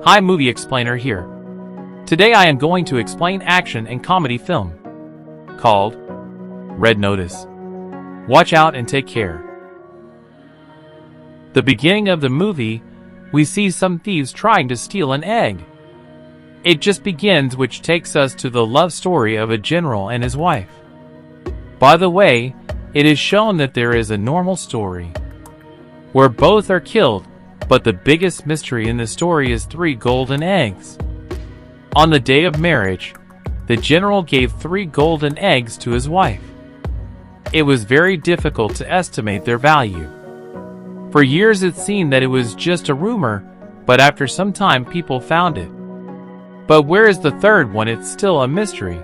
Hi, Movie Explainer here. Today I am going to explain action and comedy film called Red Notice. Watch out and take care. The beginning of the movie, we see some thieves trying to steal an egg. It just begins, which takes us to the love story of a general and his wife. By the way, it is shown that there is a normal story where both are killed, but the biggest mystery in the story is 3 golden eggs. On the day of marriage, the general gave 3 golden eggs to his wife. It was very difficult to estimate their value. For years it seemed that it was just a rumor, but after some time people found it. But where is the third one? It's still a mystery.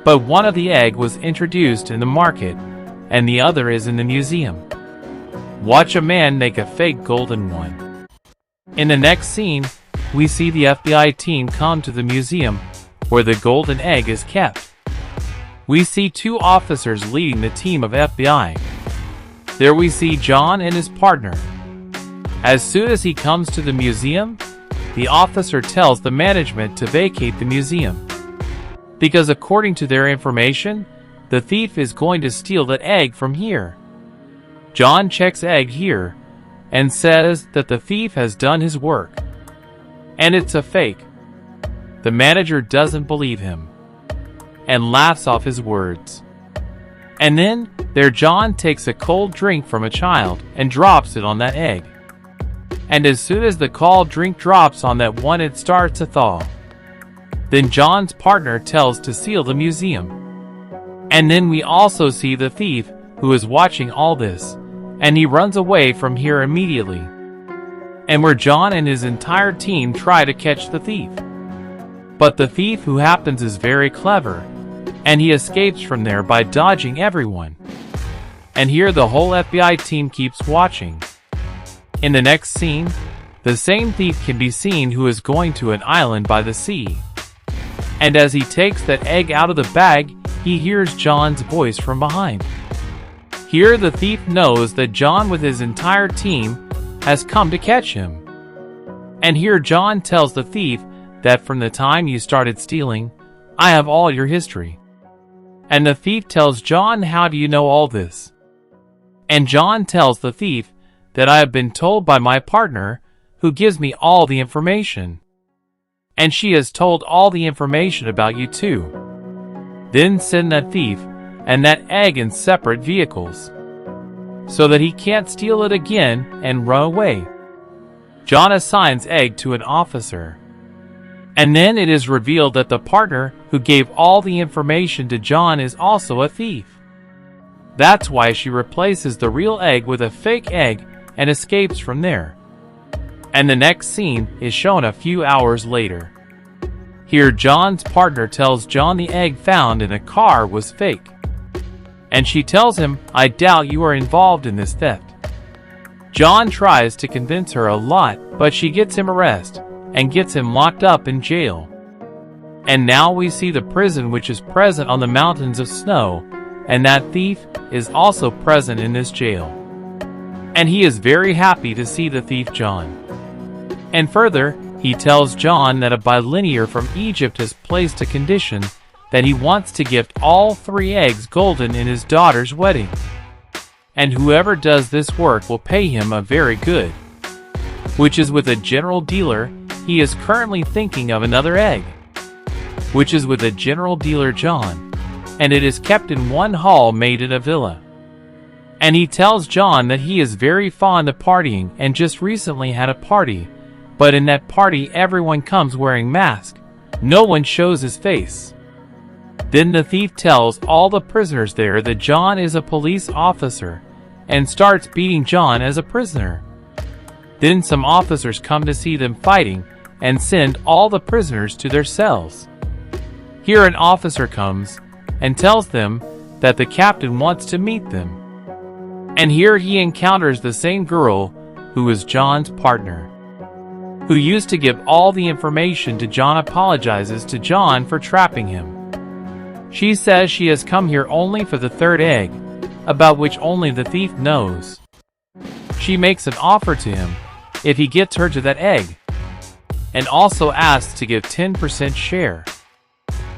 But one of the egg was introduced in the market, and the other is in the museum. Watch a man make a fake golden one. In the next scene, we see the FBI team come to the museum where the golden egg is kept. We see 2 officers leading the team of FBI. There we see John and his partner. As soon as he comes to the museum, the officer tells the management to vacate the museum, because according to their information, the thief is going to steal that egg from here. John checks egg here and says that the thief has done his work, and it's a fake. The manager doesn't believe him and laughs off his words. And then, there John takes a cold drink from a child and drops it on that egg. And as soon as the cold drink drops on that one, it starts to thaw. Then John's partner tells to seal the museum. And then we also see the thief, who is watching all this, and he runs away from here immediately. And where John and his entire team try to catch the thief. But the thief who happens is very clever, and he escapes from there by dodging everyone. And here the whole FBI team keeps watching. In the next scene, the same thief can be seen who is going to an island by the sea. And as he takes that egg out of the bag, he hears John's voice from behind. Here the thief knows that John with his entire team has come to catch him. And here John tells the thief that from the time you started stealing, I have all your history. And the thief tells John, how do you know all this? And John tells the thief that I have been told by my partner, who gives me all the information. And she has told all the information about you too. Then send that thief and that egg in separate vehicles, so that he can't steal it again and run away. John assigns egg to an officer. And then it is revealed that the partner who gave all the information to John is also a thief. That's why she replaces the real egg with a fake egg and escapes from there. And the next scene is shown a few hours later. Here John's partner tells John the egg found in a car was fake. And she tells him, I doubt you are involved in this theft. John tries to convince her a lot, but she gets him arrested and gets him locked up in jail. And now we see the prison, which is present on the mountains of snow, and that thief is also present in this jail. And he is very happy to see the thief John. And further, he tells John that a bilinear from Egypt has placed a condition that he wants to gift all 3 eggs golden in his daughter's wedding. And whoever does this work will pay him a very good, which is with a general dealer. He is currently thinking of another egg, which is with a general dealer John, and it is kept in one hall made in a villa. And he tells John that he is very fond of partying and just recently had a party, but in that party everyone comes wearing masks. No one shows his face. Then the thief tells all the prisoners there that John is a police officer and starts beating John as a prisoner. Then some officers come to see them fighting and send all the prisoners to their cells. Here an officer comes and tells them that the captain wants to meet them. And here he encounters the same girl who is John's partner, who used to give all the information to John. Apologizes to John for trapping him. She says she has come here only for the 3rd egg, about which only the thief knows. She makes an offer to him if he gets her to that egg. and also asks to give 10% share.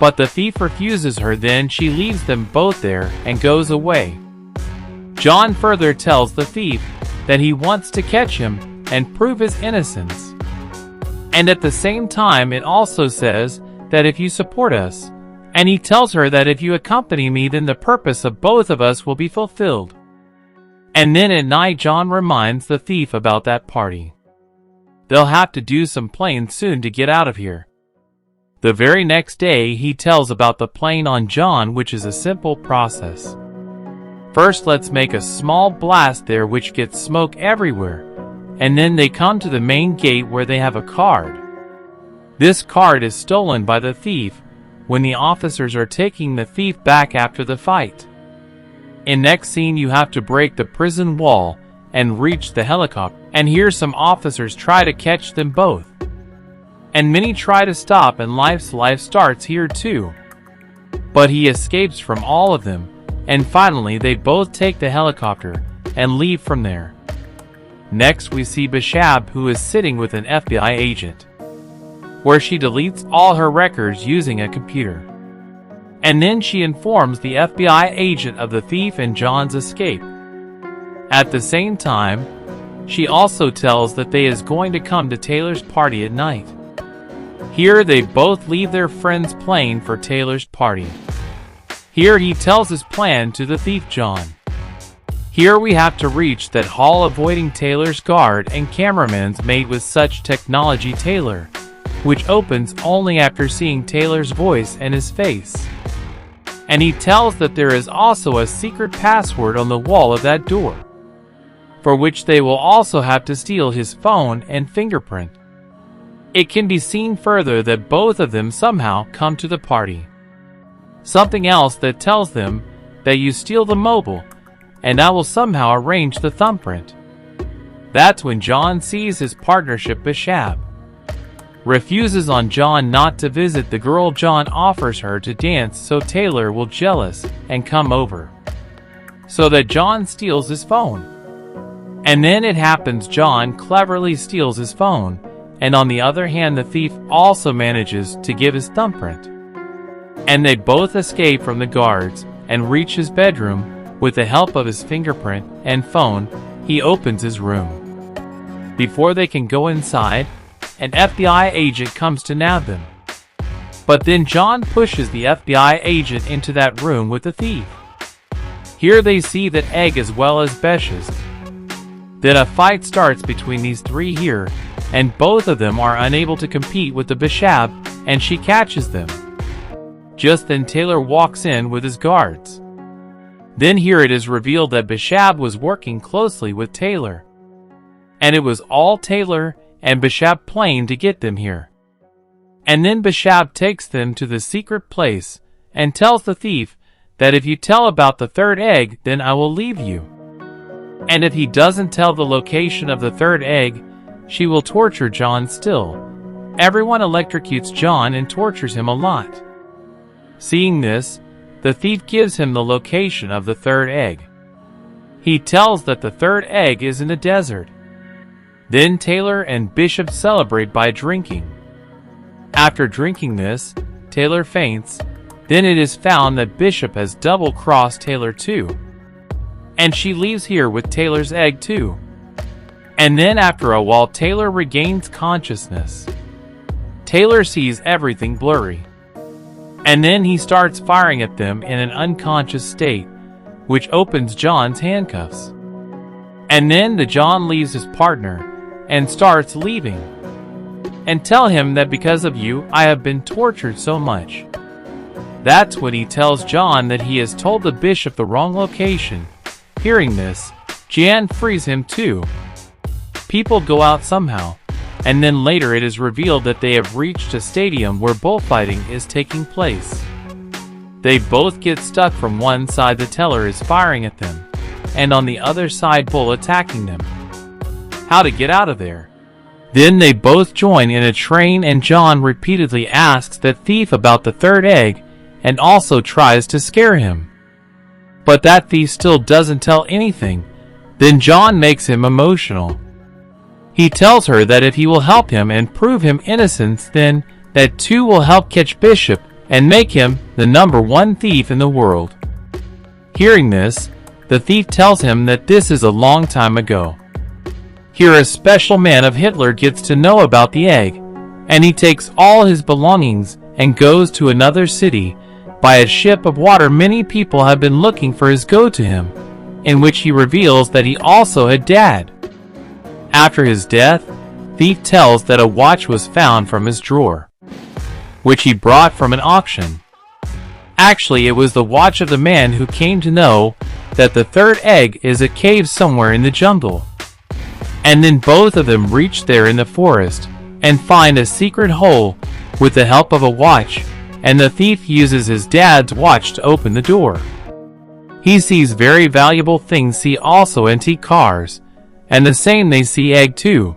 But the thief refuses her. Then she leaves them both there and goes away. John further tells the thief that he wants to catch him and prove his innocence. And at the same time it also says that if you support us, and he tells her that if you accompany me, then the purpose of both of us will be fulfilled. And then at night John reminds the thief about that party. They'll have to do some playing soon to get out of here. The very next day he tells about the playing on John, which is a simple process. First, let's make a small blast there which gets smoke everywhere, and then they come to the main gate where they have a card. This card is stolen by the thief when the officers are taking the thief back after the fight. In next scene you have to break the prison wall and reach the helicopter, and here some officers try to catch them both. And many try to stop, and life starts here too. But he escapes from all of them, and finally they both take the helicopter and leave from there. Next we see Bishab, who is sitting with an FBI agent, where she deletes all her records using a computer. And then she informs the FBI agent of the thief and John's escape. At the same time, she also tells that they is going to come to Taylor's party at night. Here they both leave their friends playing for Taylor's party. Here he tells his plan to the thief John. Here we have to reach that hall, avoiding Taylor's guard and cameramans made with such technology Taylor, which opens only after seeing Taylor's voice and his face. And he tells that there is also a secret password on the wall of that door, for which they will also have to steal his phone and fingerprint. It can be seen further that both of them somehow come to the party. Something else that tells them that you steal the mobile, and I will somehow arrange the thumbprint. That's when John sees his partnership Bishab refuses on John not to visit the girl. John offers her to dance so Taylor will jealous and come over, so that John steals his phone. And then it happens, John cleverly steals his phone, and on the other hand the thief also manages to give his thumbprint. And they both escape from the guards and reach his bedroom. With the help of his fingerprint and phone, he opens his room. Before they can go inside, an FBI agent comes to nab them. But then John pushes the FBI agent into that room with the thief. Here they see that Egg as well as Beshes. Then a fight starts between these three here, and both of them are unable to compete with the Bishab, and she catches them. Just then Taylor walks in with his guards. Then here it is revealed that Bishab was working closely with Taylor, and it was all Taylor and Bishab playing to get them here. And then Bishab takes them to the secret place and tells the thief that if you tell about the third egg, then I will leave you. And if he doesn't tell the location of the third egg, she will torture John still. Everyone electrocutes John and tortures him a lot. Seeing this, the thief gives him the location of the third egg. He tells that the third egg is in the desert. Then Taylor and Bishop celebrate by drinking. After drinking this, Taylor faints. Then it is found that Bishop has double-crossed Taylor too, and she leaves here with Taylor's egg too. And then after a while Taylor regains consciousness. Taylor sees everything blurry. And then he starts firing at them in an unconscious state, which opens John's handcuffs. And then John leaves his partner and starts leaving, and tell him that because of you I have been tortured so much. That's when he tells John that he has told the Bishop the wrong location. Hearing this, Jan frees him too. People go out somehow, and then later it is revealed that they have reached a stadium where bullfighting is taking place. They both get stuck. From one side the teller is firing at them, and on the other side Bull attacking them. How to get out of there? Then they both join in a train, and John repeatedly asks that thief about the third egg and also tries to scare him. But that thief still doesn't tell anything. Then John makes him emotional. He tells her that if he will help him and prove him innocent, then that too will help catch Bishop and make him the #1 thief in the world. Hearing this, the thief tells him that this is a long time ago. Here a special man of Hitler gets to know about the egg, and he takes all his belongings and goes to another city. By a ship of water, many people have been looking for his go to him, in which he reveals that he also had died. After his death, thief tells that a watch was found from his drawer, which he brought from an auction. Actually, it was the watch of the man who came to know that the third egg is a cave somewhere in the jungle. And then both of them reach there in the forest and find a secret hole with the help of a watch, and the thief uses his dad's watch to open the door. He sees very valuable things, see also antique cars, and the same they see egg too.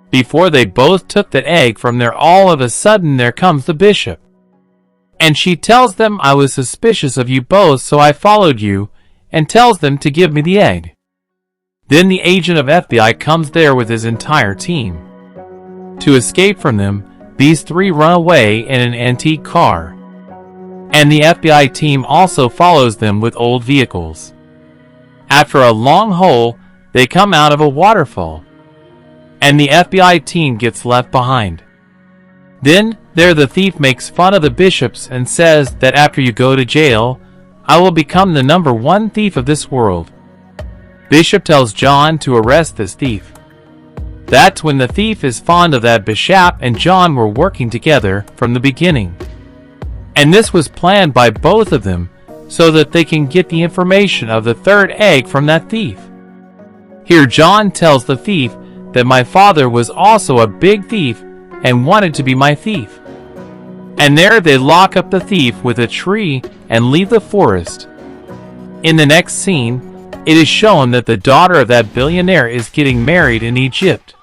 Before they both took that egg from there, all of a sudden there comes the bishop. And she tells them, "I was suspicious of you both, so I followed you," and tells them to give me the egg. Then the agent of FBI comes there with his entire team. To escape from them, these three run away in an antique car. And the FBI team also follows them with old vehicles. After a long hole, they come out of a waterfall, and the FBI team gets left behind. Then, there the thief makes fun of the bishops and says that after you go to jail, I will become the #1 thief of this world. Bishop tells John to arrest this thief. That's when the thief is fond of that Bishop and John were working together from the beginning. And this was planned by both of them so that they can get the information of the third egg from that thief. Here John tells the thief that my father was also a big thief and wanted to be my thief. And there they lock up the thief with a tree and leave the forest. In the next scene, it is shown that the daughter of that billionaire is getting married in Egypt.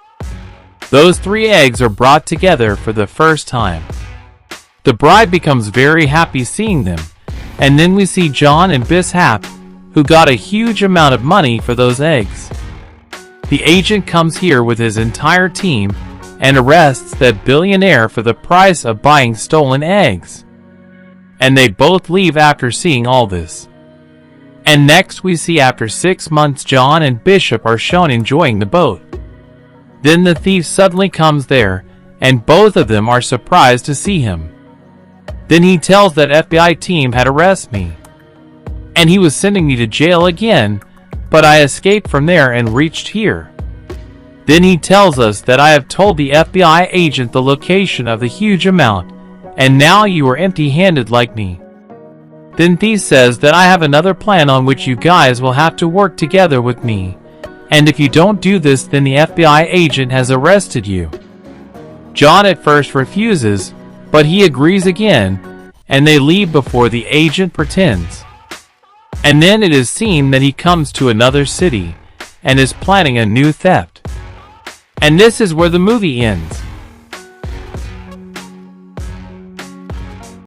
Those three eggs are brought together for the first time. The bride becomes very happy seeing them, and then we see John and Bishop, who got a huge amount of money for those eggs. The agent comes here with his entire team and arrests that billionaire for the price of buying stolen eggs. And they both leave after seeing all this. And next we see after 6 months John and Bishop are shown enjoying the boat. Then the thief suddenly comes there, and both of them are surprised to see him. Then he tells that FBI team had arrested me, and he was sending me to jail again, but I escaped from there and reached here. Then he tells us that I have told the FBI agent the location of the huge amount, and now you are empty-handed like me. Then Thief says that I have another plan on which you guys will have to work together with me, and if you don't do this then the FBI agent has arrested you. John at first refuses, but he agrees again, and they leave before the agent pretends. And then it is seen that he comes to another city, and is planning a new theft. And this is where the movie ends.